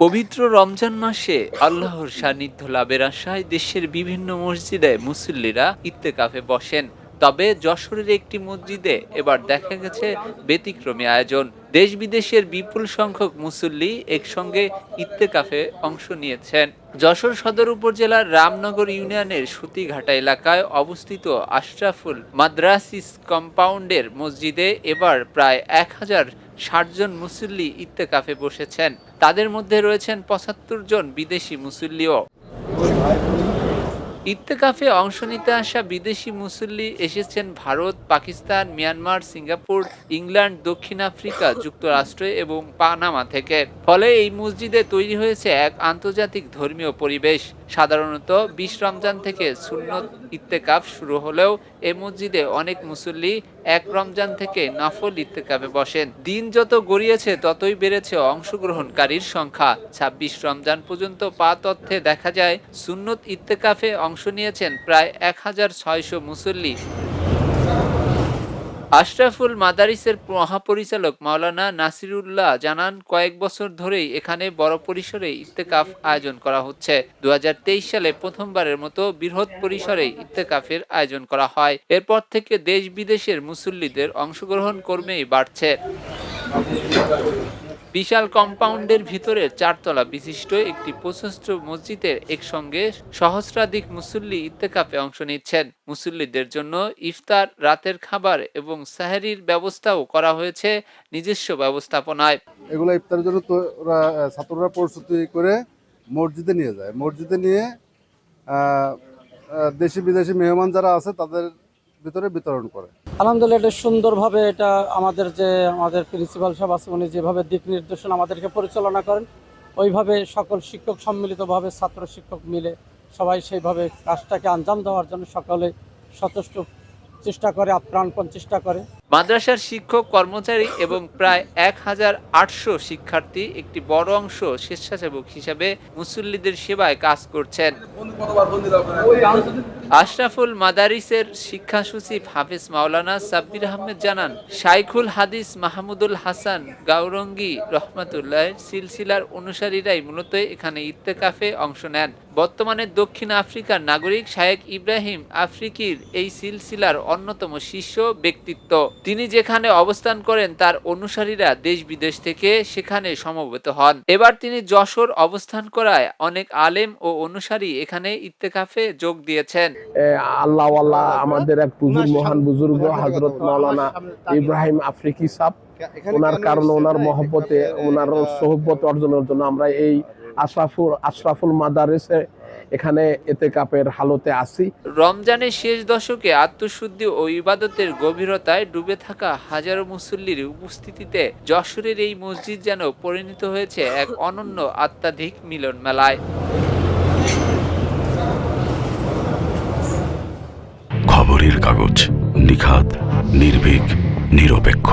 পবিত্র রমজান মাসে আল্লাহর সান্নিধ্য লাভের আশায় দেশের বিভিন্ন মসজিদে মুসল্লিরা ইত্তেকাফে বসেন। তবে যশোরের একটি মসজিদে এবার দেখা গেছে ব্যতিক্রমী আয়োজন। দেশ বিদেশের বিপুল সংখ্যক মুসল্লি একসঙ্গে ইত্তেকাফে অংশ নিয়েছেন। যশোর সদর উপজেলার রামনগর ইউনিয়নের সুতিঘাটা এলাকায় অবস্থিত আশরাফুল মাদ্রাসিস কম্পাউন্ডের মসজিদে এবার প্রায় 1060 জন মুসল্লি ইত্তেকাফে বসেছেন। তাদের মধ্যে রয়েছেন ৭৫ জন বিদেশি মুসল্লিও। ইত্তেকাফে অংশ নিতে আসা বিদেশি মুসল্লি এসেছেন Bharat, Pakistan, Myanmar, Singapore, England, দক্ষিণ আফ্রিকা, যুক্তরাষ্ট্র এবং পানামা থেকে। ফলে এই মসজিদে তৈরি হয়েছে এক আন্তর্জাতিক ধর্মীয় পরিবেশ। সাধারণত ২০ রমজান থেকে সুন্নত ইত্তেকাফ শুরু হলেও এ মসজিদে অনেক মুসল্লি ১ রমজান থেকে নফল ইত্তেকাফে বসেন। দিন যত গড়িয়েছে ততই বেড়েছে অংশগ্রহণকারীর সংখ্যা। ২৬ রমজান পর্যন্ত পাওয়া তথ্যে দেখা যায় সুন্নত ইত্তেকাফে অংশ নিয়েছেন প্রায় ১৬০০ মুসল্লি। আশরাফুল মাদারিসের মহাপরিচালক মাওলানা নাসিরুল্লাহ জানান, কয়েক বছর ধরেই এখানে বড় পরিসরে ইত্তেকাফ আয়োজন করা হচ্ছে। ২০২৩ সালে প্রথমবারের মতো বৃহৎ পরিসরে ইত্তেকাফের আয়োজন করা হয়। এরপর থেকে দেশ বিদেশের মুসল্লিদের অংশগ্রহণ ক্রমেই বাড়ছে। বিশাল কম্পাউন্ডের ভিতরে ৪ তলা বিশিষ্ট একটি প্রশস্ত মসজিদের একসঙ্গে সহস্রাধিক মুসল্লি ইত্তেকাফে অংশ নিচ্ছেন। মুসল্লিদের জন্য ইফতার, রাতের খাবার এবং সাহরির ব্যবস্থাও করা হয়েছে নিজস্ব ব্যবস্থাপনায়। এগুলো ইফতারের জন্য তো ওরা ছাত্ররা প্রস্তুতি করে মসজিদে নিয়ে যায়। মসজিদে নিয়ে দেশি বিদেশি মেহমান যারা আছে তাদের ভিতরে বিতরণ করে। আলহামদুলিল্লাহ, এটা সুন্দরভাবে এটা আমাদের প্রিন্সিপাল সাহেব আছে, উনি যেভাবে দিক নির্দেশনা আমাদেরকে পরিচালনা করেন, ওইভাবে সকল শিক্ষক সম্মিলিতভাবে ছাত্র শিক্ষক মিলে সবাই সেইভাবে কাজটাকে আঞ্জাম দেওয়ার জন্য সকলে সচেষ্ট চেষ্টা করে, আপ্রাণপণ চেষ্টা করে। মাদ্রাসার শিক্ষক, কর্মচারী এবং প্রায় ১৮০০ শিক্ষার্থী একটি বড় অংশ স্বেচ্ছাসেবক হিসাবে মুসল্লিদের সেবায় কাজ করছেন। আশরাফুল মাদারিসের শিক্ষা সচিব হাফেজ মাওলানা সাব্বির আহমেদ জানান, শাইখুল হাদিস মাহমুদুল হাসান গাওরঙ্গী রহমাতুল্লাহ সিলসিলার অনুসারীরাই মূলত এখানে ইত্তেকাফে অংশ নেন। বর্তমানে দক্ষিণ আফ্রিকার নাগরিক শায়েখ ইব্রাহিম আফ্রিকির এই সিলসিলার অন্যতম শীর্ষ ব্যক্তিত্ব। তিনি যেখানে অবস্থান করেন তার অনুসারীরা দেশ বিদেশ থেকে সেখানে সমবেত হন। এবার তিনি যশোর অবস্থান করায় অনেক আলেম ও অনুসারী এখানে ইত্তেকাফে যোগ দিয়েছেন। আল্লাহ আমাদের এক মহান বুজুর্গ হযরত মাওলানা ইব্রাহিম আফ্রিকি সাহেব, ওনার কারণে ওনার মহব্বতে ওনার সোহবত অর্জনের জন্য আমরা এই আশরাফুল মাদারিসে এখানে ইত্তেকাফের হালতে আছি। রমজানের শেষ দশকে আত্মশুদ্ধি ও ইবাদতের গভীরতায় ডুবে থাকা হাজারো মুসল্লির উপস্থিতিতে যশোরের এই মসজিদ যেন পরিণত হয়েছে এক অনন্য আধ্যাত্মিক মিলন মেলায়। খবরের কাগজ, নিখাত, নির্ভীক, নিরপেক্ষ।